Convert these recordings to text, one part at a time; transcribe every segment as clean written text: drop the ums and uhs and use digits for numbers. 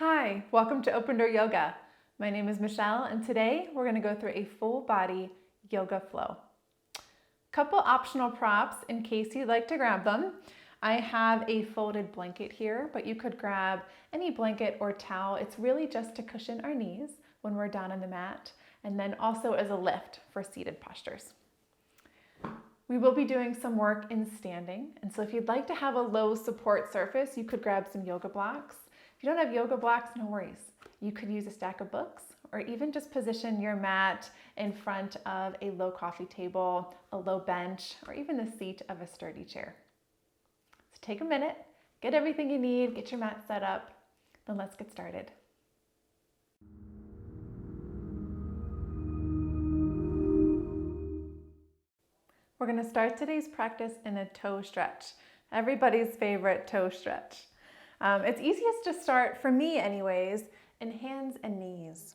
Hi, welcome to Open Door Yoga. My name is Michelle, and today we're going to go through a full body yoga flow. Couple optional props in case you'd like to grab them. I have a folded blanket here, but you could grab any blanket or towel. It's really just to cushion our knees when we're down on the mat, and then also as a lift for seated postures. We will be doing some work in standing, and so if you'd like to have a low support surface, you could grab some yoga blocks. If you don't have yoga blocks, no worries. You could use a stack of books or even just position your mat in front of a low coffee table, a low bench, or even the seat of a sturdy chair. So take a minute, get everything you need, get your mat set up, then let's get started. We're going to start today's practice in a toe stretch. Everybody's favorite toe stretch. It's easiest to start, for me anyways, in hands and knees.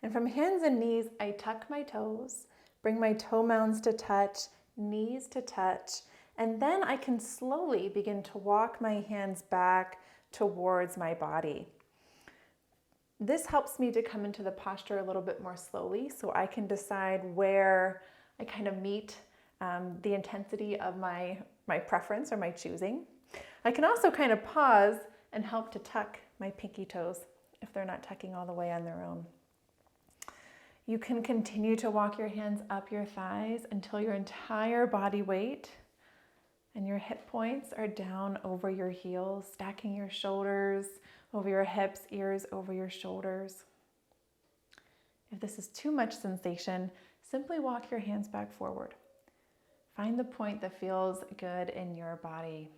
And from hands and knees, I tuck my toes, bring my toe mounds to touch, knees to touch, and then I can slowly begin to walk my hands back towards my body. This helps me to come into the posture a little bit more slowly so I can decide where I kind of meet the intensity of my preference or my choosing. I can also kind of pause and help to tuck my pinky toes if they're not tucking all the way on their own. You can continue to walk your hands up your thighs until your entire body weight and your hip points are down over your heels, stacking your shoulders over your hips, ears over your shoulders. If this is too much sensation, simply walk your hands back forward. Find the point that feels good in your body.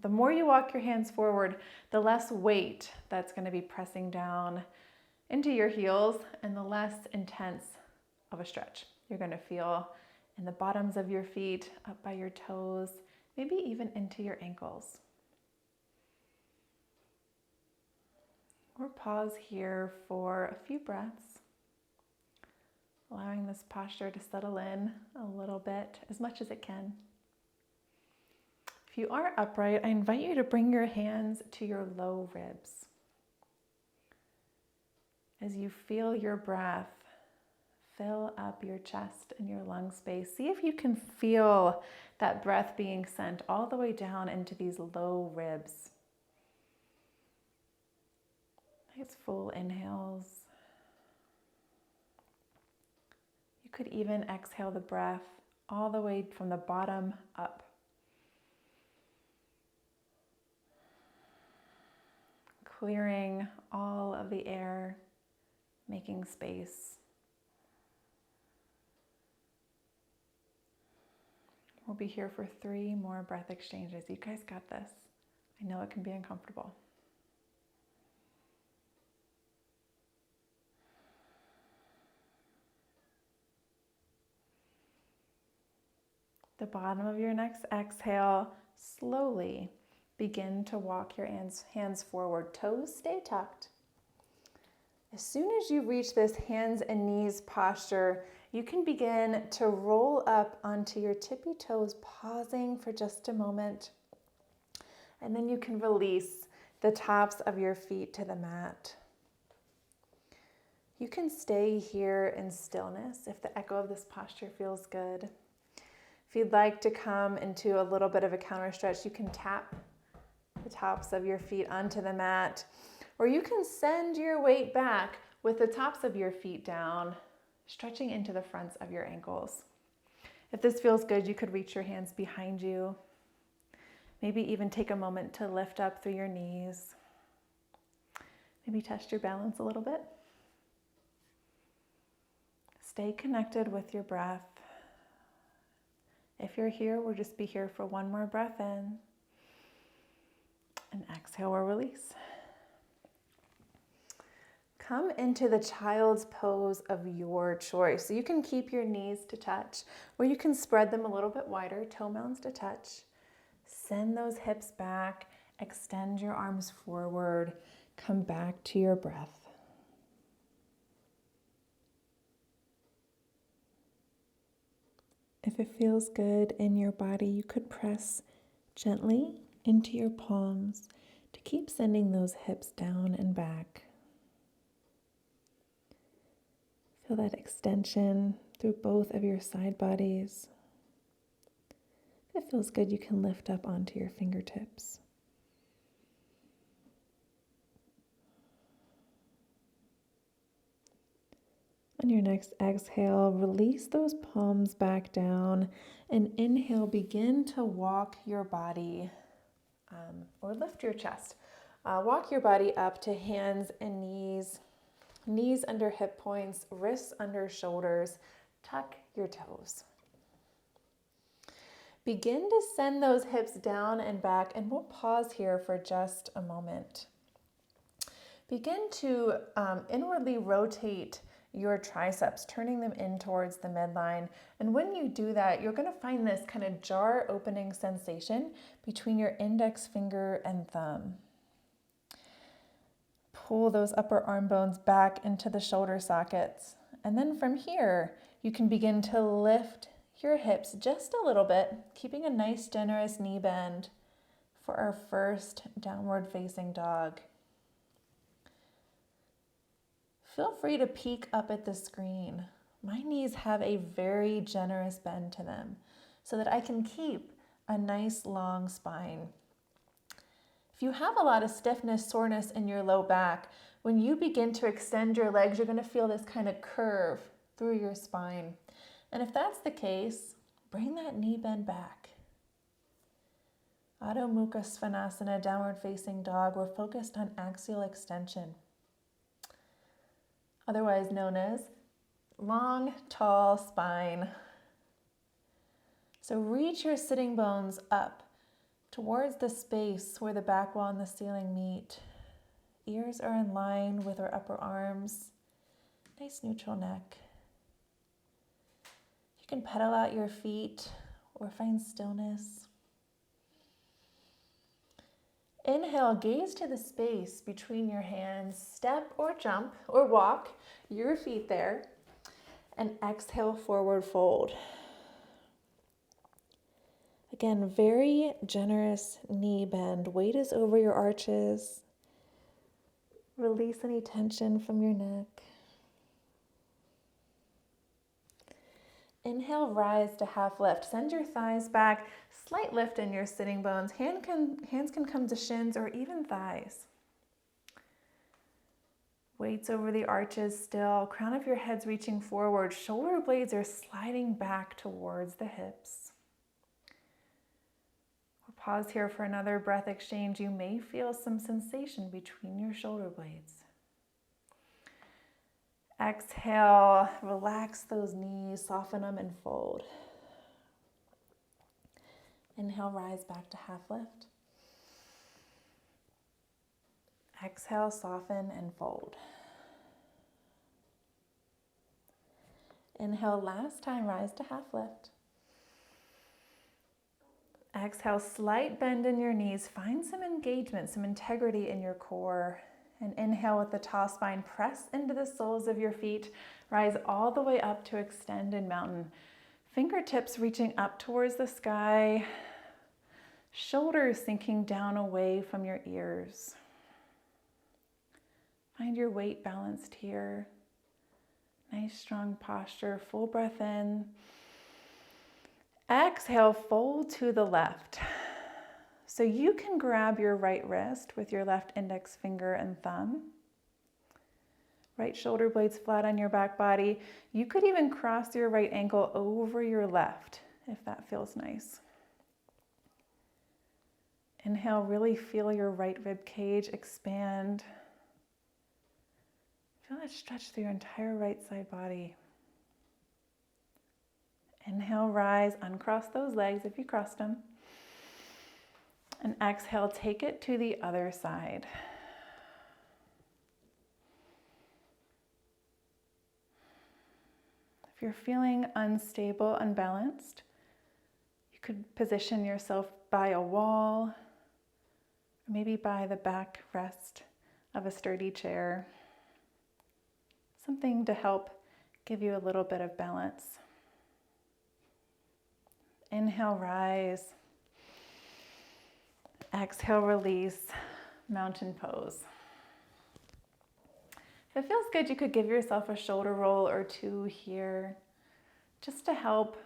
The more you walk your hands forward, the less weight that's going to be pressing down into your heels and the less intense of a stretch you're going to feel in the bottoms of your feet, up by your toes, maybe even into your ankles. Or pause here for a few breaths, allowing this posture to settle in a little bit, as much as it can. If you are upright, I invite you to bring your hands to your low ribs. As you feel your breath fill up your chest and your lung space, see if you can feel that breath being sent all the way down into these low ribs. Nice full inhales. You could even exhale the breath all the way from the bottom up. Clearing all of the air, making space. We'll be here for 3 more breath exchanges. You guys got this. I know it can be uncomfortable. The bottom of your next exhale, slowly begin to walk your hands forward. Toes stay tucked. As soon as you reach this hands and knees posture, you can begin to roll up onto your tippy toes, pausing for just a moment. And then you can release the tops of your feet to the mat. You can stay here in stillness if the echo of this posture feels good. If you'd like to come into a little bit of a counter stretch, you can tap the tops of your feet onto the mat, or you can send your weight back with the tops of your feet down, stretching into the fronts of your ankles. If this feels good, you could reach your hands behind you. Maybe even take a moment to lift up through your knees. Maybe test your balance a little bit. Stay connected with your breath. If you're here, we'll just be here for 1 more breath in. And exhale or release. Come into the child's pose of your choice. So you can keep your knees to touch, or you can spread them a little bit wider, toe mounds to touch. Send those hips back, extend your arms forward, come back to your breath. If it feels good in your body, you could press gently into your palms to Keep sending those hips down and back. Feel that extension through both of your side bodies. If it feels good, you can lift up onto your fingertips. On your next exhale, release those palms back down and inhale, begin to walk your body or lift your chest. Walk your body up to hands and knees, knees under hip points, wrists under shoulders. Tuck your toes. Begin to send those hips down and back, and we'll pause here for just a moment. Begin to inwardly rotate your triceps, turning them in towards the midline. And when you do that, you're going to find this kind of jar opening sensation between your index finger and thumb. Pull those upper arm bones back into the shoulder sockets. And then from here, you can begin to lift your hips just a little bit, keeping a nice generous knee bend for our first downward facing dog. Feel free to peek up at the screen. My knees have a very generous bend to them so that I can keep a nice long spine. If you have a lot of stiffness, soreness in your low back, when you begin to extend your legs, you're going to feel this kind of curve through your spine. And if that's the case, bring that knee bend back. Adho Mukha Svanasana, downward facing dog. We're focused on axial extension, otherwise known as long, tall spine. So reach your sitting bones up towards the space where the back wall and the ceiling meet. Ears are in line with our upper arms. Nice neutral neck. You can pedal out your feet or find stillness. Inhale, gaze to the space between your hands. Step or jump or walk your feet there. And exhale, forward fold. Again, very generous knee bend. Weight is over your arches. Release any tension from your neck. Inhale, rise to half lift. Send your thighs back. Slight lift in your sitting bones. Hands can come to shins or even thighs. Weights over the arches still. Crown of your head's reaching forward. Shoulder blades are sliding back towards the hips. We'll pause here for another breath exchange. You may feel some sensation between your shoulder blades. Exhale, relax those knees, soften them and fold. Inhale, rise back to half lift. Exhale, soften and fold. Inhale, last time, rise to half lift. Exhale, slight bend in your knees. Find some engagement, some integrity in your core. And inhale with the tall spine, press into the soles of your feet. Rise all the way up to extended mountain. Fingertips reaching up towards the sky. Shoulders sinking down away from your ears. Find your weight balanced here. Nice strong posture, full breath in. Exhale, fold to the left. So you can grab your right wrist with your left index finger and thumb. Right shoulder blades flat on your back body. You could even cross your right ankle over your left if that feels nice. Inhale, really feel your right rib cage expand. Feel it stretch through your entire right side body. Inhale, rise, uncross those legs if you crossed them. And exhale, take it to the other side. If you're feeling unstable, unbalanced, you could position yourself by a wall, or maybe by the back rest of a sturdy chair. Something to help give you a little bit of balance. Inhale, rise. Exhale, release. mountain pose. If it feels good, you could give yourself a shoulder roll or two here, just to help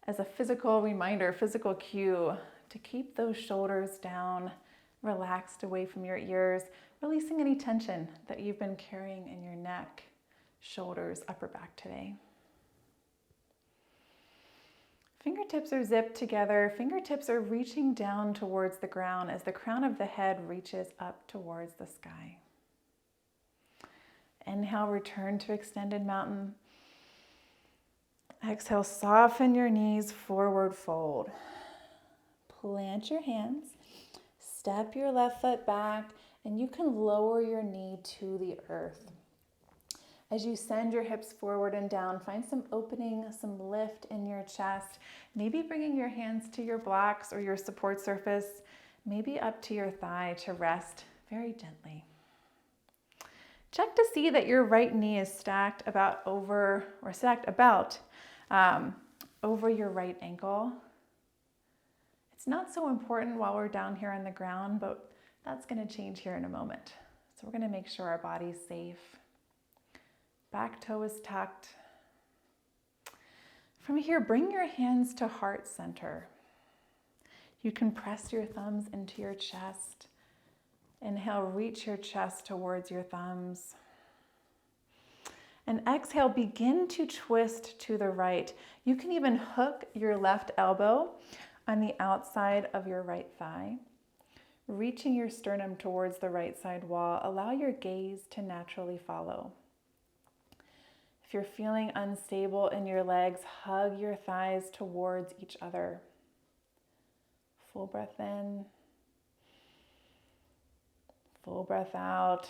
as a physical reminder, physical cue to keep those shoulders down, relaxed away from your ears, releasing any tension that you've been carrying in your neck, shoulders, upper back today. Fingertips are zipped together. Fingertips are reaching down towards the ground as the crown of the head reaches up towards the sky. Inhale, return to extended mountain. Exhale, soften your knees, forward fold. Plant your hands, step your left foot back, and you can lower your knee to the earth. As you send your hips forward and down, find some opening, some lift in your chest, maybe bringing your hands to your blocks or your support surface, maybe up to your thigh to rest very gently. Check to see that your right knee is stacked over your right ankle. It's not so important while we're down here on the ground, but that's going to change here in a moment. So we're going to make sure our body's safe. Back toe is tucked. From here, bring your hands to heart center. You can press your thumbs into your chest. Inhale, reach your chest towards your thumbs. And exhale, begin to twist to the right. You can even hook your left elbow on the outside of your right thigh, reaching your sternum towards the right side wall. Allow your gaze to naturally follow. If you're feeling unstable in your legs, hug your thighs towards each other. Full breath in. Full breath out.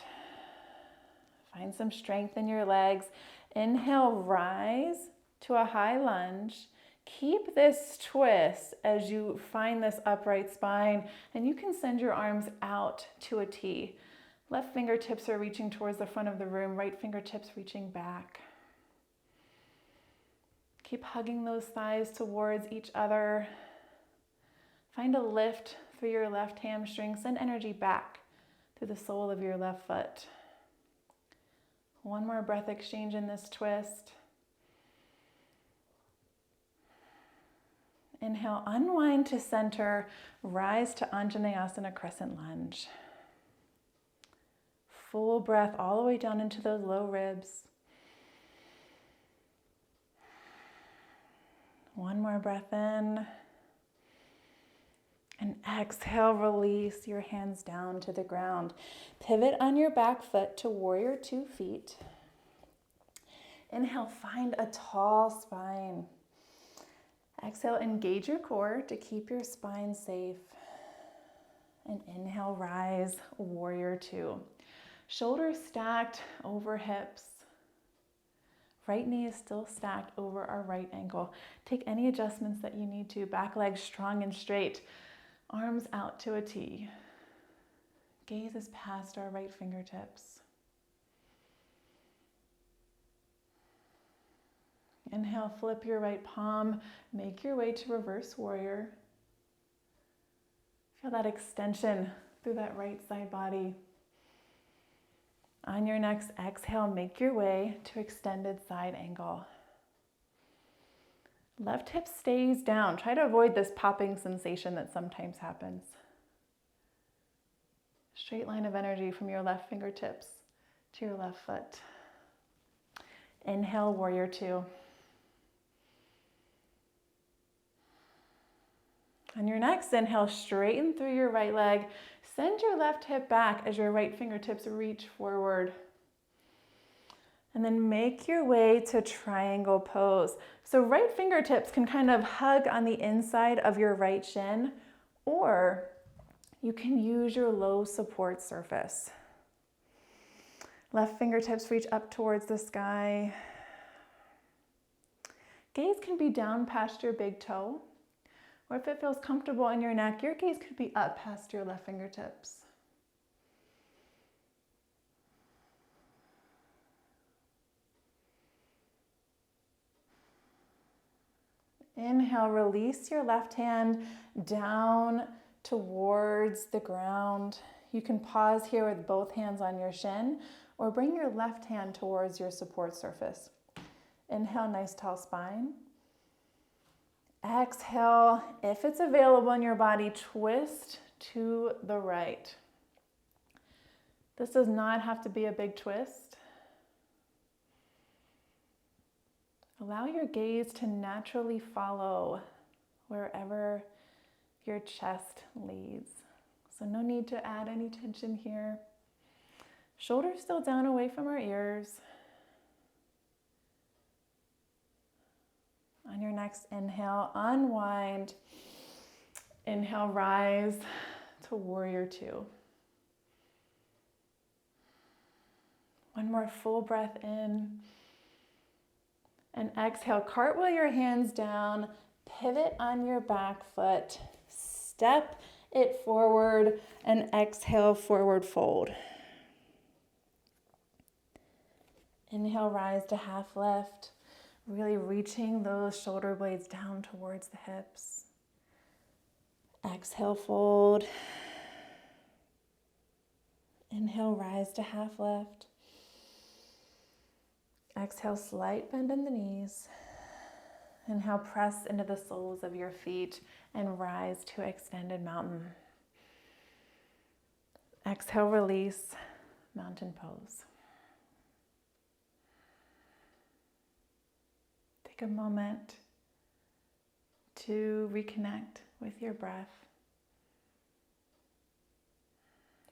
Find some strength in your legs. Inhale, rise to a high lunge. Keep this twist as you find this upright spine, and you can send your arms out to a T. Left fingertips are reaching towards the front of the room, right fingertips reaching back. Keep hugging those thighs towards each other. Find a lift through your left hamstring. Send energy back through the sole of your left foot. One more breath exchange in this twist. Inhale, unwind to center, rise to Anjaneyasana, crescent lunge. Full breath all the way down into those low ribs. One more breath in. And exhale, release your hands down to the ground. Pivot on your back foot to warrior 2 feet. Inhale, find a tall spine. Exhale, engage your core to keep your spine safe. And inhale, rise, warrior 2. Shoulders stacked over hips. Right knee is still stacked over our right ankle. Take any adjustments that you need to. Back leg strong and straight. Arms out to a T. Gaze is past our right fingertips. Inhale, flip your right palm. Make your way to reverse warrior. Feel that extension through that right side body. On your next exhale, make your way to extended side angle. Left hip stays down. Try to avoid this popping sensation that sometimes happens. Straight line of energy from your left fingertips to your left foot. Inhale, warrior 2. On your next inhale, straighten through your right leg. Send your left hip back as your right fingertips reach forward. And then make your way to triangle pose. So right fingertips can kind of hug on the inside of your right shin, or you can use your low support surface. Left fingertips reach up towards the sky. Gaze can be down past your big toe, or if it feels comfortable in your neck, your gaze could be up past your left fingertips. Inhale, release your left hand down towards the ground. You can pause here with both hands on your shin or bring your left hand towards your support surface. Inhale, nice tall spine. Exhale, if it's available in your body, twist to the right. This does not have to be a big twist. Allow your gaze to naturally follow wherever your chest leads. So no need to add any tension here. Shoulders still down away from our ears. On your next inhale, unwind. Inhale, rise to warrior two. One more full breath in. And exhale, cartwheel your hands down, pivot on your back foot, step it forward, and exhale, forward fold. Inhale, rise to half lift, really reaching those shoulder blades down towards the hips. Exhale, fold. Inhale, rise to half lift. Exhale, slight bend in the knees. Inhale, press into the soles of your feet and rise to extended mountain. Exhale, release, mountain pose. Take a moment to reconnect with your breath.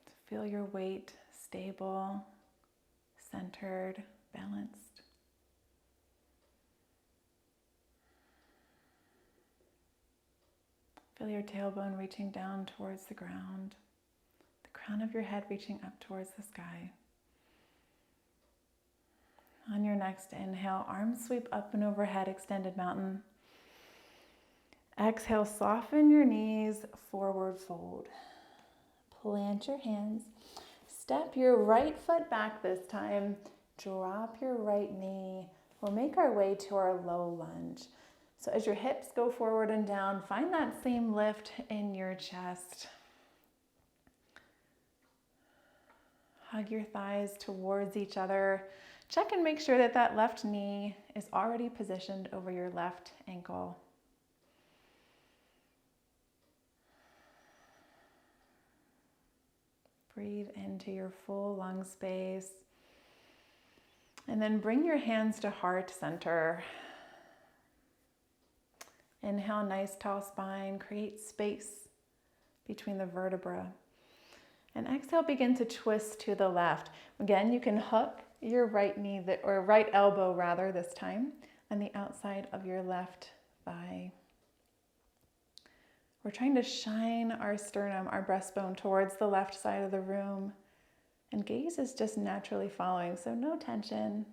To feel your weight stable, centered, balanced. Feel your tailbone reaching down towards the ground, the crown of your head reaching up towards the sky. On your next inhale, arms sweep up and overhead, extended mountain. Exhale, soften your knees, forward fold. Plant your hands. Step your right foot back this time. Drop your right knee. We'll make our way to our low lunge. So as your hips go forward and down, find that same lift in your chest. Hug your thighs towards each other. Check and make sure that that left knee is already positioned over your left ankle. Breathe into your full lung space. And then bring your hands to heart center. Inhale, nice tall spine. Create space between the vertebrae. And exhale, begin to twist to the left. Again, you can hook your right knee, or right elbow rather this time, on the outside of your left thigh. We're trying to shine our sternum, our breastbone, towards the left side of the room. And gaze is just naturally following, so no tension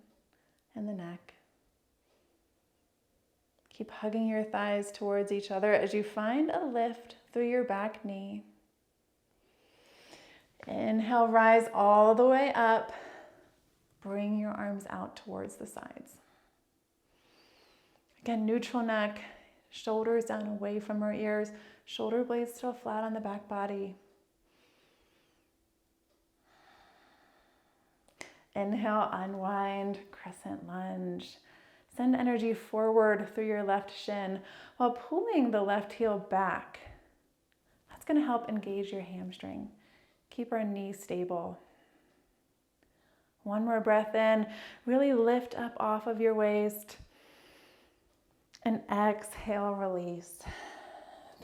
in the neck. Keep hugging your thighs towards each other as you find a lift through your back knee. Inhale, rise all the way up. Bring your arms out towards the sides. Again, neutral neck, shoulders down away from our ears, shoulder blades still flat on the back body. Inhale, unwind, crescent lunge. Send energy forward through your left shin while pulling the left heel back. That's going to help engage your hamstring. Keep our knees stable. One more breath in. Really lift up off of your waist. And exhale, release.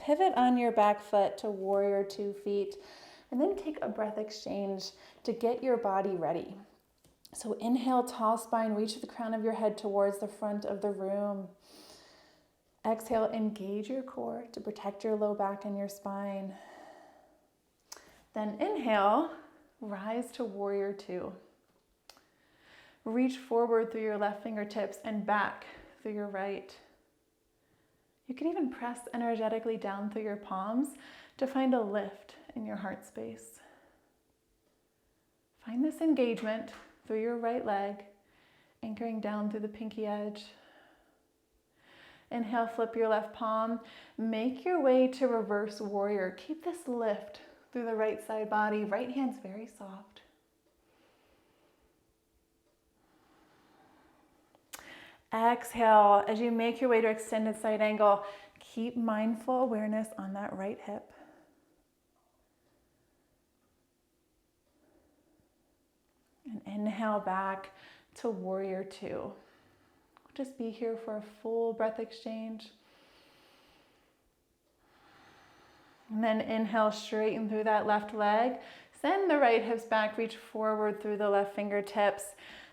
Pivot on your back foot to warrior 2 feet. And then take a breath exchange to get your body ready. So inhale, tall spine, reach the crown of your head towards the front of the room. Exhale, engage your core to protect your low back and your spine. Then inhale, rise to warrior 2. Reach forward through your left fingertips and back through your right. You can even press energetically down through your palms to find a lift in your heart space. Find this engagement through your right leg, anchoring down through the pinky edge. Inhale, flip your left palm. Make your way to reverse warrior. Keep this lift through the right side body. Right hand's very soft. Exhale, as you make your way to extended side angle, keep mindful awareness on that right hip. And inhale back to warrior two. Just be here for a full breath exchange. And then inhale, straighten through that left leg. Send the right hips back, reach forward through the left fingertips.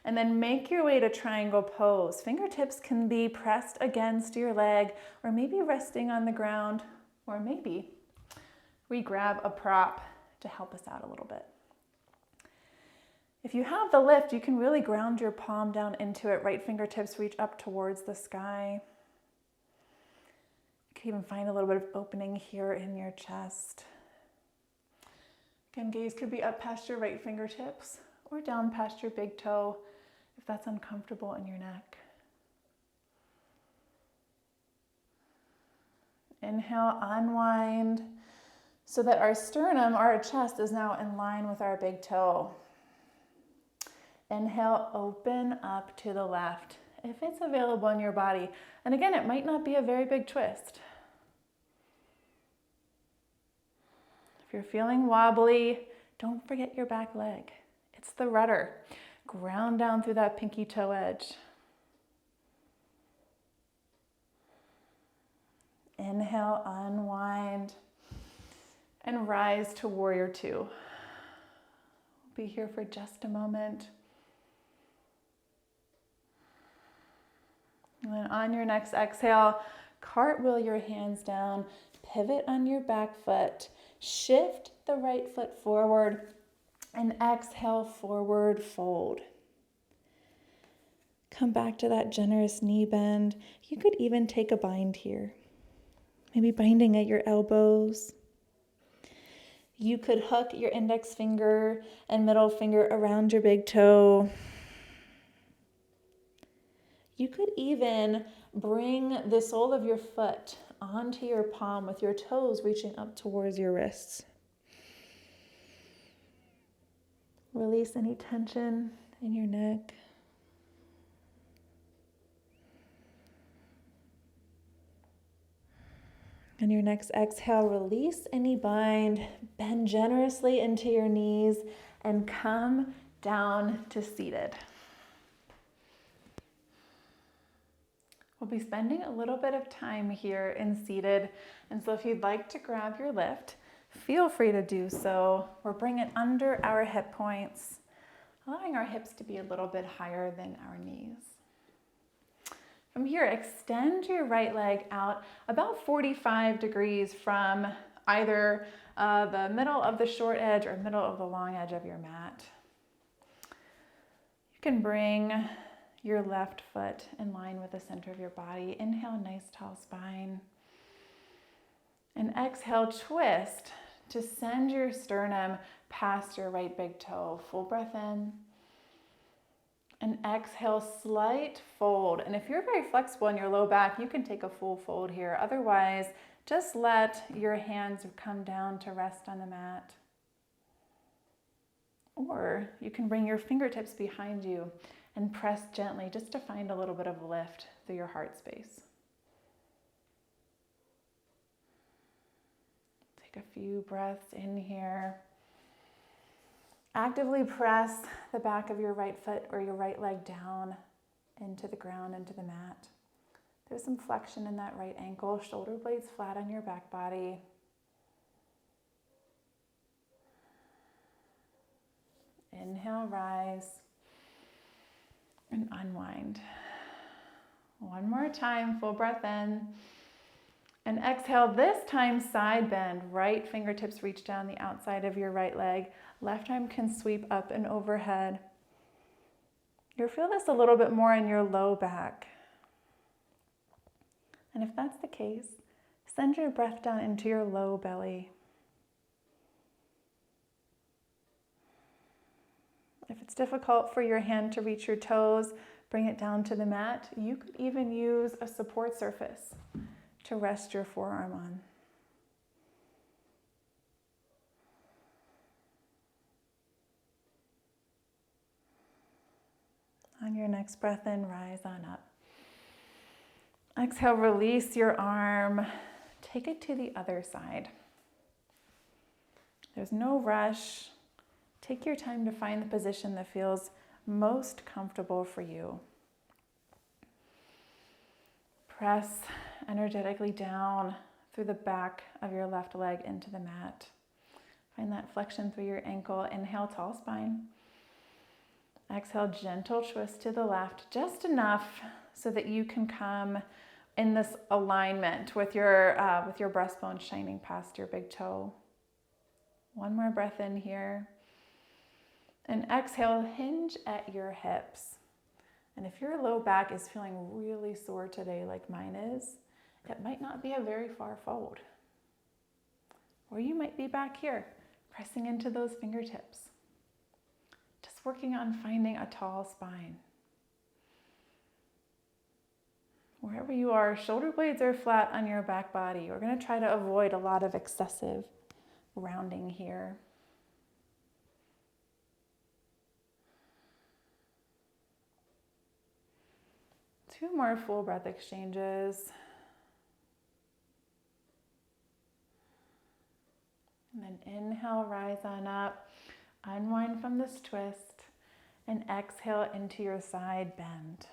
And then make your way to triangle pose. Fingertips can be pressed against your leg, or maybe resting on the ground, or maybe we grab a prop to help us out a little bit. If you have the lift, you can really ground your palm down into it. Right fingertips reach up towards the sky. You can even find a little bit of opening here in your chest. Again, gaze could be up past your right fingertips or down past your big toe if that's uncomfortable in your neck. Inhale, unwind so that our sternum, our chest, is now in line with our big toe. Inhale, open up to the left if it's available in your body. And again, it might not be a very big twist. If you're feeling wobbly, don't forget your back leg. It's the rudder. Ground down through that pinky toe edge. Inhale, unwind, and rise to warrior two. Be here for just a moment. And then on your next exhale, cartwheel your hands down, pivot on your back foot, shift the right foot forward, and exhale, forward fold. Come back to that generous knee bend. You could even take a bind here, maybe binding at your elbows. You could hook your index finger and middle finger around your big toe. You could even bring the sole of your foot onto your palm with your toes reaching up towards your wrists. Release any tension in your neck. On your next exhale, release any bind, bend generously into your knees, and come down to seated. We'll be spending a little bit of time here in seated, and so if you'd like to grab your lift, feel free to do so, or bring it under our hip points, allowing our hips to be a little bit higher than our knees. From here, extend your right leg out about 45 degrees from either the middle of the short edge or middle of the long edge of your mat. You can bring your left foot in line with the center of your body. Inhale, nice tall spine. And exhale, twist to send your sternum past your right big toe. Full breath in. And exhale, slight fold. And if you're very flexible in your low back, you can take a full fold here. Otherwise, just let your hands come down to rest on the mat. Or you can bring your fingertips behind you and press gently just to find a little bit of lift through your heart space. Take a few breaths in here. Actively press the back of your right foot or your right leg down into the ground, into the mat. There's some flexion in that right ankle, shoulder blades flat on your back body. Inhale, rise, and unwind. One more time, full breath in. And exhale, this time side bend. Right fingertips reach down the outside of your right leg. Left arm can sweep up and overhead. You'll feel this a little bit more in your low back. And if that's the case, send your breath down into your low belly. If it's difficult for your hand to reach your toes, bring it down to the mat. You could even use a support surface to rest your forearm on. On your next breath in, rise on up. Exhale, release your arm. Take it to the other side. There's no rush. Take your time to find the position that feels most comfortable for you. Press energetically down through the back of your left leg into the mat. Find that flexion through your ankle. Inhale, tall spine. Exhale, gentle twist to the left, just enough so that you can come in this alignment with your breastbone shining past your big toe. One more breath in here. And exhale, hinge at your hips. And if your low back is feeling really sore today, like mine is, it might not be a very far fold. Or you might be back here, pressing into those fingertips. Just working on finding a tall spine. Wherever you are, shoulder blades are flat on your back body. We're going to try to avoid a lot of excessive rounding here. Two more full breath exchanges. And then inhale, rise on up. Unwind from this twist. And exhale into your side bend.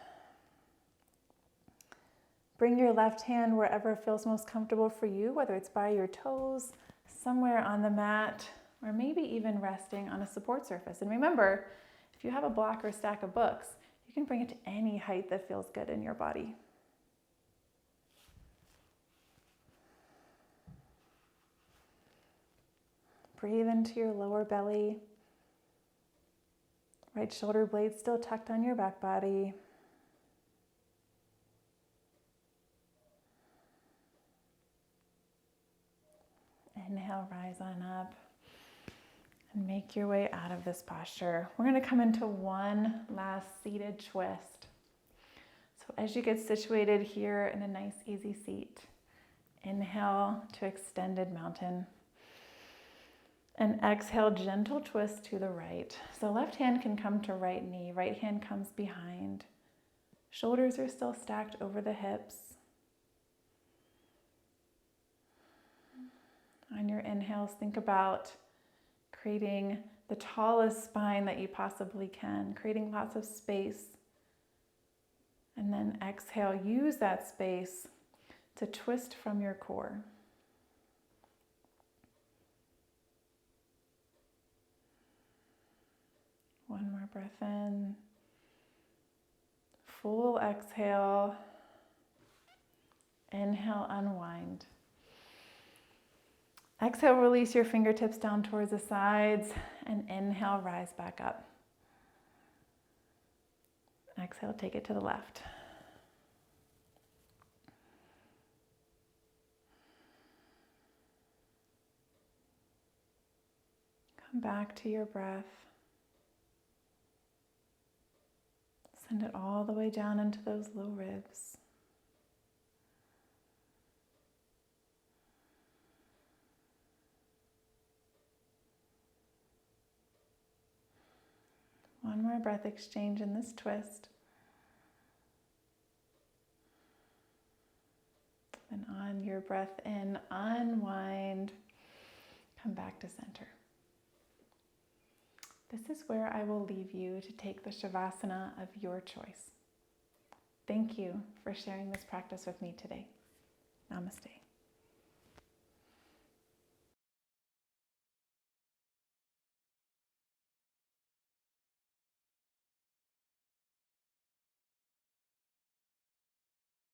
Bring your left hand wherever feels most comfortable for you, whether it's by your toes, somewhere on the mat, or maybe even resting on a support surface. And remember, if you have a block or stack of books, you can bring it to any height that feels good in your body. Breathe into your lower belly. Right shoulder blade still tucked on your back body. Inhale, rise on up. And make your way out of this posture. We're going to come into one last seated twist. So as you get situated here in a nice easy seat, inhale to extended mountain. And exhale, gentle twist to the right. So left hand can come to right knee, right hand comes behind. Shoulders are still stacked over the hips. On your inhales, think about creating the tallest spine that you possibly can, creating lots of space. And then exhale, use that space to twist from your core. One more breath in. Full exhale. Inhale, unwind. Exhale, release your fingertips down towards the sides, and inhale, rise back up. Exhale, take it to the left. Come back to your breath. Send it all the way down into those low ribs. One more breath exchange in this twist. And on your breath in, unwind, come back to center. This is where I will leave you to take the Shavasana of your choice. Thank you for sharing this practice with me today. Namaste.